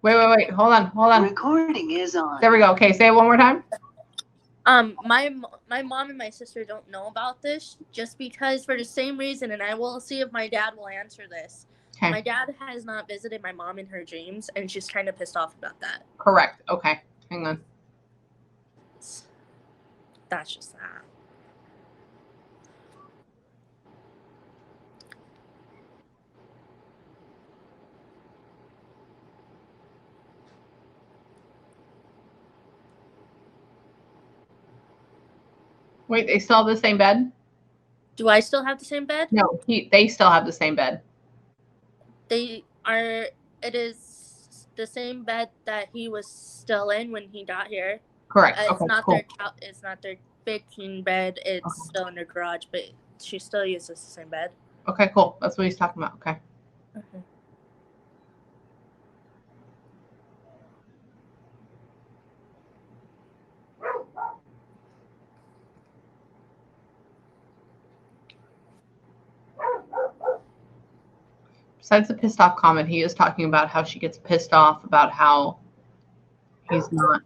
Wait. Hold on. Recording is on. There we go. Okay, say it one more time. My mom and my sister don't know about this just because for the same reason, and I will see if my dad will answer this. Okay. My dad has not visited my mom in her dreams, and she's kind of pissed off about that. Correct. Okay. Hang on. That's just that. Wait, they still have the same bed? Do I still have the same bed? No, they still have the same bed. It is the same bed that he was still in when he got here. Correct. It's okay, not cool. It's not their big king bed. It's still in their garage, but she still uses the same bed. Okay, cool. That's what he's talking about. Okay. Okay. Besides the pissed off comment, he is talking about how she gets pissed off about how he's not.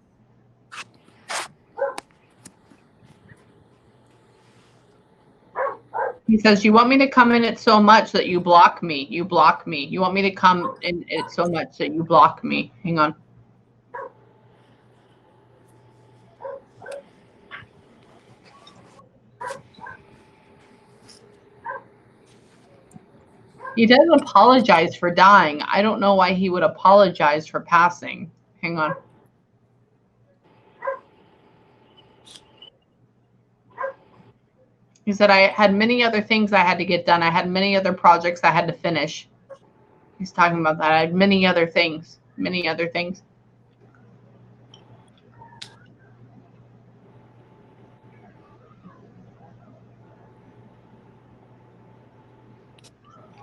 He says, you want me to come in it so much that you block me. You block me. You want me to come in it so much that you block me. Hang on. He doesn't apologize for dying. I don't know why he would apologize for passing. Hang on. He said, I had many other things I had to get done. I had many other projects I had to finish. He's talking about that. I had many other things. Many other things.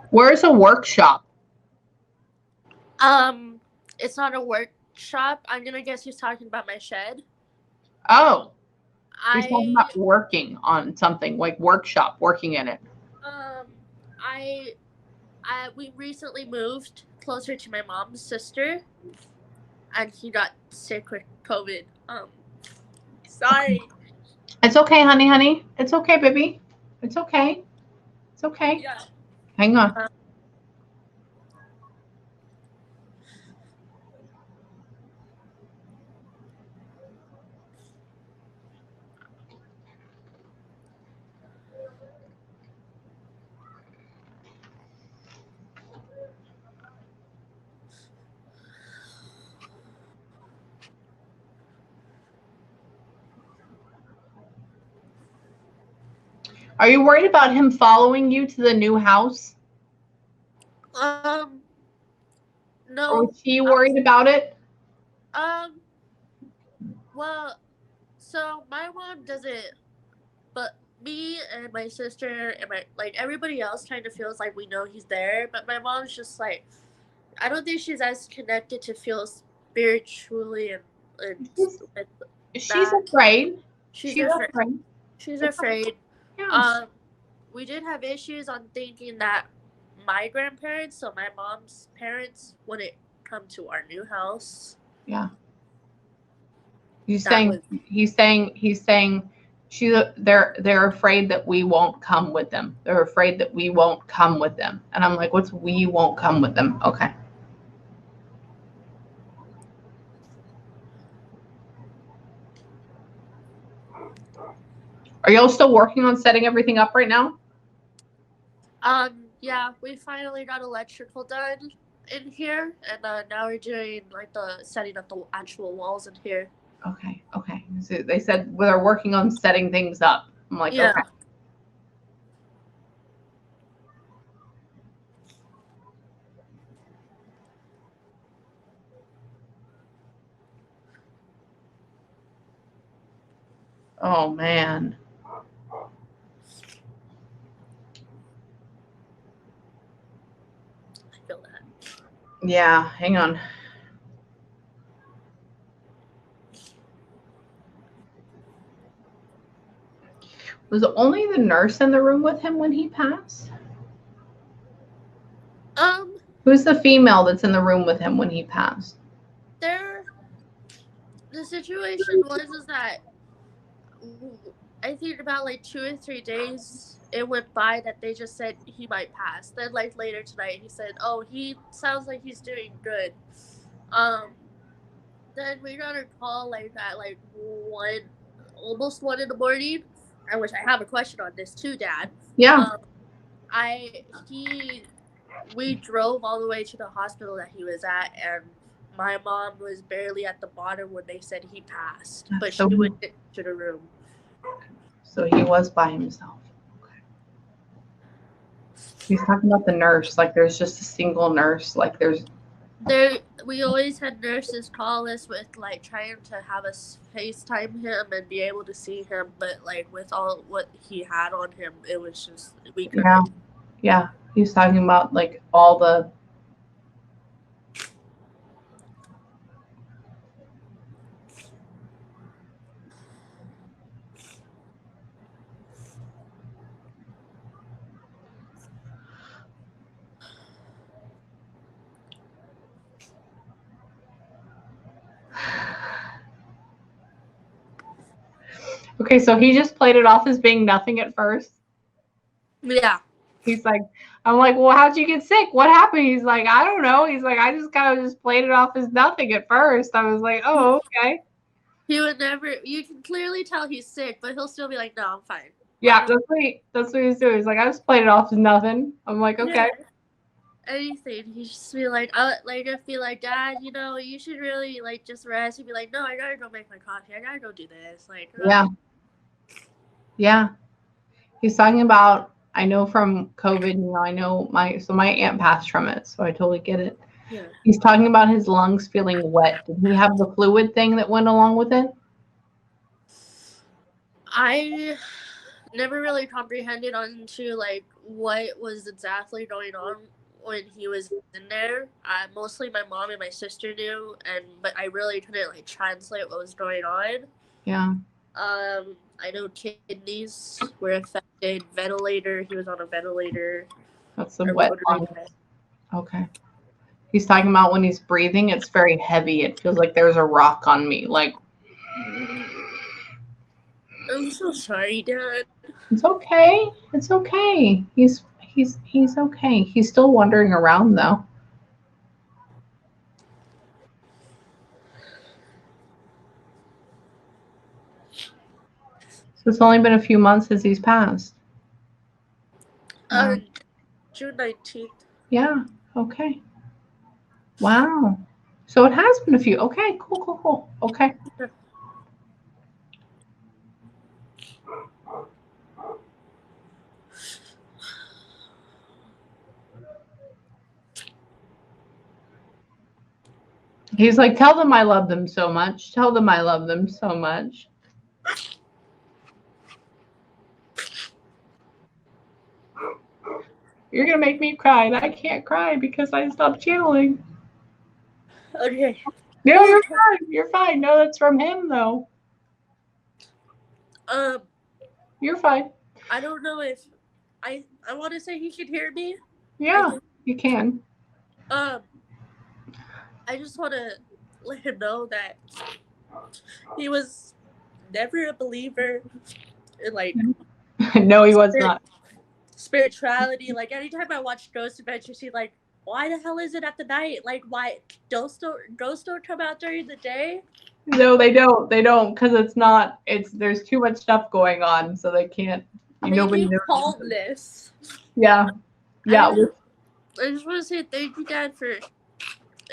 Where's a workshop? It's not a workshop. I'm gonna guess he's talking about my shed. Oh. He's talking about working on something, like workshop, working in it. We recently moved closer to my mom's sister, and he got sick with COVID. Sorry. It's okay, honey. It's okay, baby. It's okay. It's okay. Yeah. Hang on. Are you worried about him following you to the new house? No. Or is he worried about it? Well, so my mom doesn't, but me and my sister and everybody else kind of feels like we know he's there, but my mom's just like, I don't think she's as connected to feel spiritually and she's afraid. She's afraid. She's afraid. Yes. We did have issues on thinking that my grandparents, so my mom's parents, wouldn't come to our new house. Yeah. He's saying they're afraid that we won't come with them. They're afraid that we won't come with them. And I'm like, what's we won't come with them? Okay. Are y'all still working on setting everything up right now? Yeah, we finally got electrical done in here, and now we're doing the setting up the actual walls in here. Okay. So they said they're working on setting things up. I'm like, yeah. Okay. Oh man. I feel that. Yeah, hang on. Was only the nurse in the room with him when he passed? Who's the female that's in the room with him when he passed? the situation was is that I think about like 2 or 3 days it went by that they just said he might pass. Then like later tonight he said, "Oh, he sounds like he's doing good." Um, then we got a call like at like 1, almost 1 in the morning. I wish I have a question on this too, Dad. Yeah. I he we drove all the way to the hospital that he was at, and my mom was barely at the bottom when they said he passed, but she went to the room. So he was by himself. Okay. He's talking about the nurse, like there's just a single nurse, like we always had nurses call us with like trying to have us FaceTime him and be able to see him, but like with all what he had on him, it was just we couldn't. Yeah. He's talking about like all the Okay, so he just played it off as being nothing at first. Yeah. He's like, I'm like, well, how'd you get sick? What happened? He's like, I don't know. He's like, I just kind of just played it off as nothing at first. I was like, oh, okay. He would never. You can clearly tell he's sick, but he'll still be like, "No, I'm fine." Yeah, that's what he's doing. He's like, I just played it off as nothing. I'm like, okay. Yeah. Anything. He just be like, I'd be like, "Dad, you know, you should really like just rest." He'd be like, "No, I gotta go make my coffee. I gotta go do this." Like, yeah. He's talking about. I know from COVID. You know, I know my aunt passed from it, so I totally get it. Yeah. He's talking about his lungs feeling wet. Did he have the fluid thing that went along with it? I never really comprehended onto like what was exactly going on when he was in there. Mostly my mom and my sister knew, but I really couldn't like translate what was going on. Yeah. I know kidneys were affected. Ventilator. He was on a ventilator. That's the wet lung. Okay. He's talking about when he's breathing, it's very heavy. It feels like there's a rock on me. Like, I'm so sorry, Dad. It's okay. It's okay. He's okay. He's still wandering around though. So it's only been a few months since he's passed. June 19th. Yeah. Okay. Wow. So it has been a few. Okay. Cool. Okay. He's like, tell them I love them so much. Tell them I love them so much. You're going to make me cry, and I can't cry because I stopped channeling. Okay. No, you're fine. You're fine. No, that's from him, though. You're fine. I don't know if I want to say he can hear me. Yeah, you can. I just want to let him know that he was never a believer in like. No, he was not. Spirituality. Like anytime I watch Ghost Adventures, he's like, "Why the hell is it at the night? Like, why ghosts don't come out during the day?" No, they don't. They don't because it's not. There's too much stuff going on, so they can't. Nobody knows. Calmness. Yeah. I just want to say thank you, Dad, for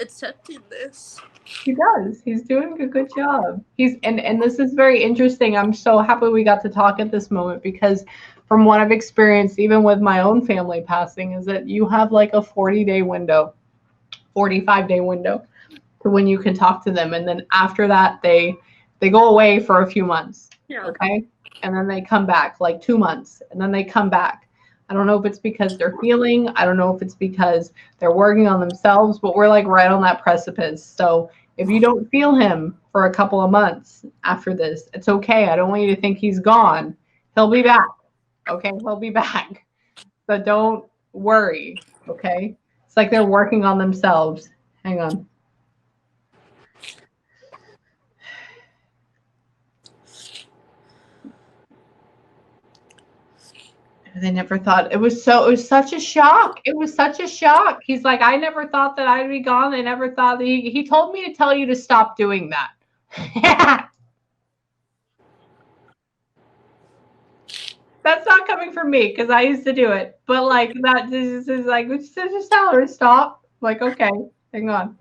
accepting this. He does. He's doing a good job. And this is very interesting. I'm so happy we got to talk at this moment because from what I've experienced, even with my own family passing, is that you have like a 40-day window, 45-day window to when you can talk to them. And then after that, they go away for a few months. Yeah. Okay. And then they come back like 2 months and then they come back. I don't know if it's because they're healing. I don't know if it's because they're working on themselves, but we're like right on that precipice. So if you don't feel him for a couple of months after this, it's okay. I don't want you to think he's gone. He'll be back. Okay. He'll be back. So don't worry. Okay. It's like they're working on themselves. Hang on. They never thought it was such a shock. It was such a shock. He's like, I never thought that I'd be gone. They never thought that he told me to tell you to stop doing that. That's not coming from me because I used to do it. But like that is like just tell her to stop. Like, okay, hang on.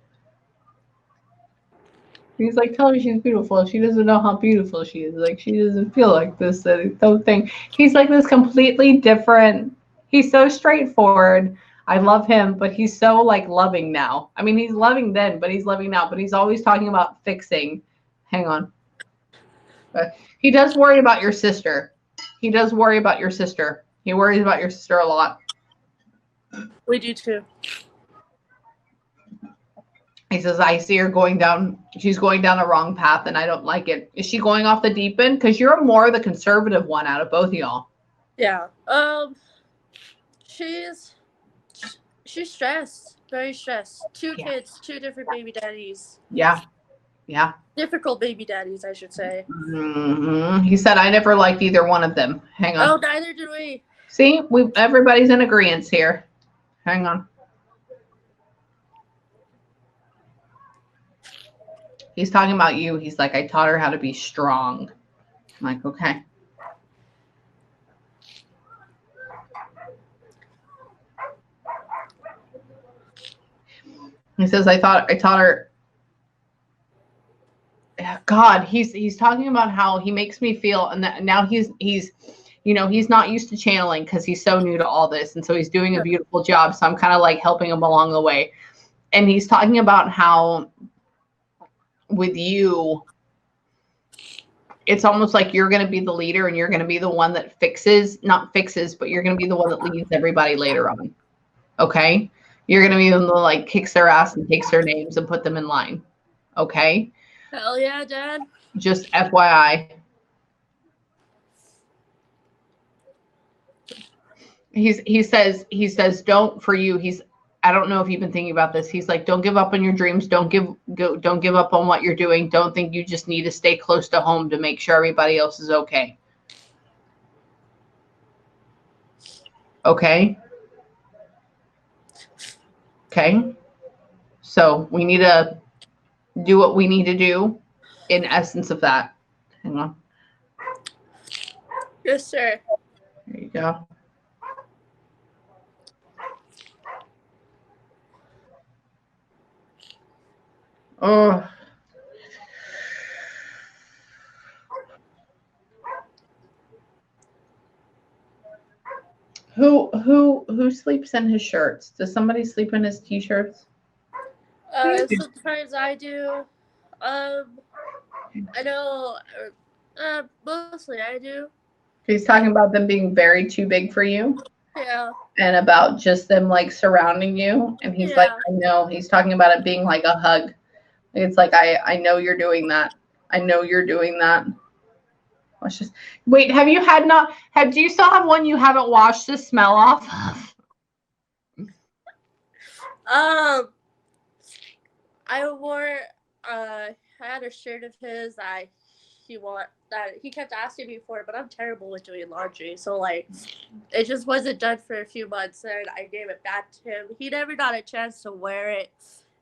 He's like, tell her she's beautiful. She doesn't know how beautiful she is. Like, she doesn't feel like this thing. He's like this completely different. He's so straightforward. I love him, but he's so like loving now. I mean, he's loving then, but he's loving now. But he's always talking about fixing. Hang on. But he does worry about your sister. He does worry about your sister. He worries about your sister a lot. We do too. He says, I see her going down. She's going down the wrong path, and I don't like it. Is she going off the deep end? Because you're more the conservative one out of both of y'all. Yeah. She's stressed. Very stressed. Two kids, two different baby daddies. Yeah. Yeah. Difficult baby daddies, I should say. Mm-hmm. He said, I never liked either one of them. Hang on. Oh, neither did we. See, everybody's in agreement here. Hang on. He's talking about you. He's like, I taught her how to be strong. I'm like, okay. He says, I taught her. God, he's talking about how he makes me feel, and that now he's he's not used to channeling because he's so new to all this, and so he's doing a beautiful job. So I'm kind of like helping him along the way, and he's talking about how with you, it's almost like you're going to be the leader, and you're going to be the one that not fixes, but you're going to be the one that leads everybody later on. Okay, you're going to be the one that like kicks their ass and takes their names and put them in line. Okay. Hell yeah, Dad. Just FYI. He says don't for you. I don't know if you've been thinking about this. He's like, don't give up on your dreams. Don't give up on what you're doing. Don't think you just need to stay close to home to make sure everybody else is okay. Okay. Okay. So we need to do what we need to do in essence of that. Hang on. Yes, sir. There you go. Oh. Who sleeps in his shirts? Does somebody sleep in his t-shirts? Sometimes I do. I know. Mostly I do. He's talking about them being very too big for you. Yeah. And about just them like surrounding you. And he's like, I know. He's talking about it being like a hug. It's like, I know you're doing that. I know you're doing that. Let's just wait. Do you still have one you haven't washed the smell off of? I wore I had a shirt of his that he kept asking me for, but I'm terrible with doing laundry, so like it just wasn't done for a few months, and I gave it back to him. He never got a chance to wear it,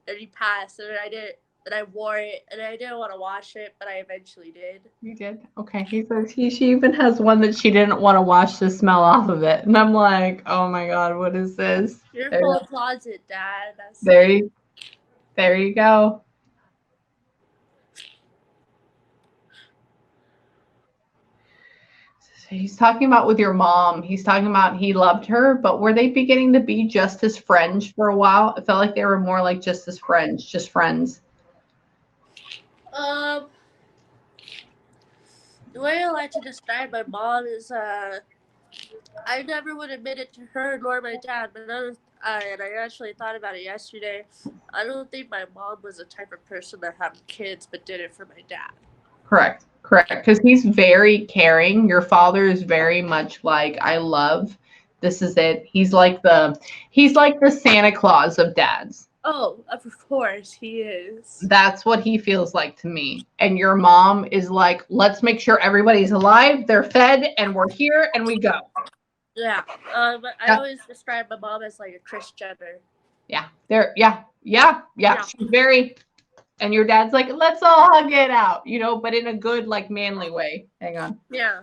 and he passed, and I did, and I wore it, and I didn't want to wash it, but I eventually did. You did? Okay. He says she even has one that she didn't want to wash the smell off of it, and I'm like, oh my God, what is this? Your full closet, Dad. There you go. He's talking about with your mom. He's talking about he loved her, but were they beginning to be just as friends for a while? It felt like they were more like just as friends, just friends. The way I like to describe my mom is, I never would admit it to her nor my dad, but and I actually thought about it yesterday. I don't think my mom was the type of person that had kids but did it for my dad. Correct. Because he's very caring. Your father is very much like, I love. This is it. He's like the Santa Claus of dads. Oh, of course he is. That's what he feels like to me. And your mom is like, let's make sure everybody's alive, they're fed, and we're here, and we go. Yeah. But I Yeah. always describe my mom as like a Kris Jenner. Yeah. There. Yeah. Yeah. Yeah. Yeah. She's very, and your dad's like, let's all hug it out, but in a good, like, manly way. Hang on. Yeah.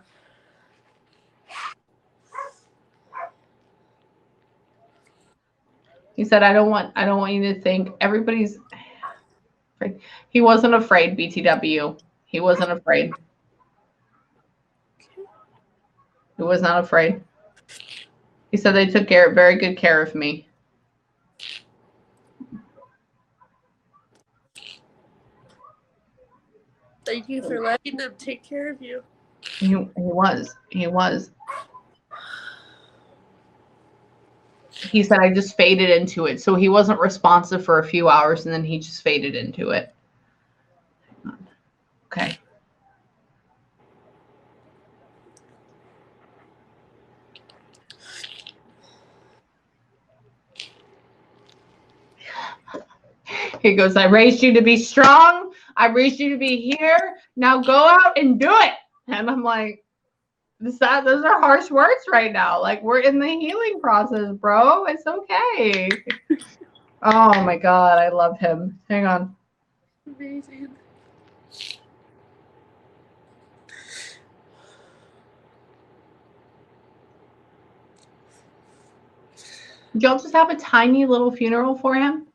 He said, I don't want you to think everybody's afraid. He wasn't afraid, BTW. He wasn't afraid. He was not afraid. He said they took very good care of me. Thank you for letting them take care of you. He was. He was. He said I just faded into it. So he wasn't responsive for a few hours and then he just faded into it. Okay. He goes, I raised you to be strong. I raised you to be here. Now go out and do it. And I'm like, those are harsh words right now. Like, we're in the healing process, bro. It's okay. Oh my God. I love him. Hang on. Amazing. Did y'all just have a tiny little funeral for him?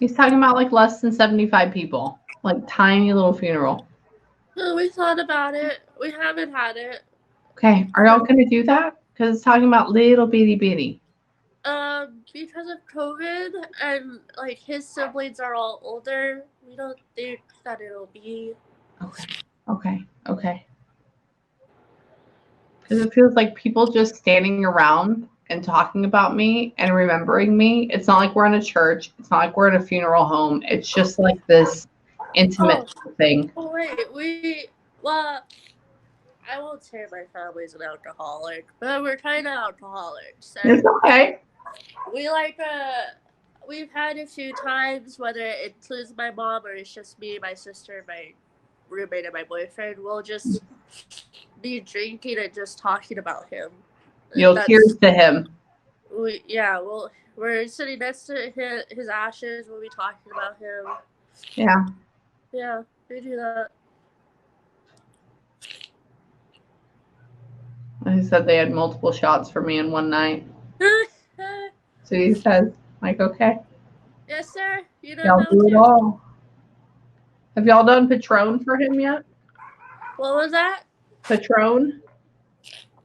He's talking about like less than 75 people. Like tiny little funeral. We thought about it. We haven't had it. Okay. Are y'all going to do that? Because it's talking about little bitty bitty. Because of COVID and like his siblings are all older, we don't think that it'll be. Okay. Because it feels like people just standing around and talking about me and remembering me. It's not like we're in a church. It's not like we're in a funeral home. It's just like this intimate thing. Oh wait, I won't say my family's an alcoholic, but we're kind of alcoholics. It's okay. We've had a few times, whether it includes my mom or it's just me, my sister, my roommate, and my boyfriend. We'll just be drinking and just talking about him. Here's to him. We're sitting next to his ashes. We'll be talking about him. Yeah. Yeah, we do that. He said they had multiple shots for me in one night. So he says, like, okay. Yes, sir. You know y'all do it all. Have y'all done Patron for him yet? What was that? Patron?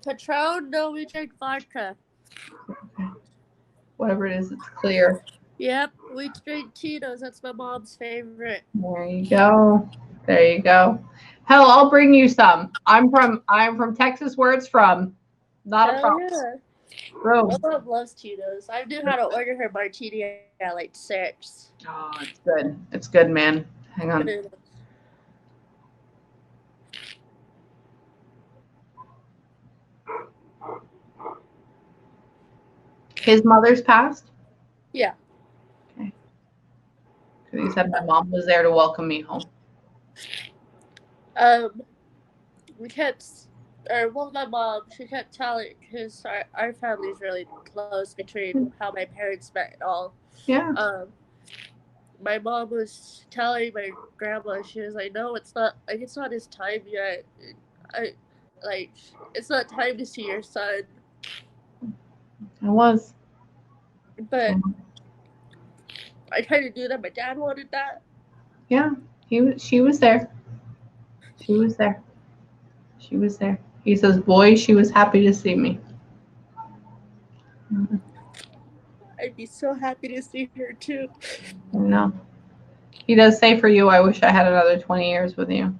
Patron? No, we drink vodka. Okay. Whatever it is, it's clear. Yep, we drink Tito's. That's my mom's favorite. There you go. Hell, I'll bring you some. I'm from Texas, where it's from. Not a problem. Yeah. Bro. My mom loves Tito's. I knew how to order her martini at like 6. Oh, it's good. It's good, man. Hang on. His mother's passed? Yeah. Okay. He said my mom was there to welcome me home. My mom, she kept telling, because our family's really close between how my parents met and all. Yeah. My mom was telling my grandma, she was like, no, it's not his time yet. It's not time to see your son. It was. But I tried to do that. My dad wanted that. Yeah, she was there. She was there. He says, boy, she was happy to see me. I'd be so happy to see her too. No. He does say for you, I wish I had another 20 years with you.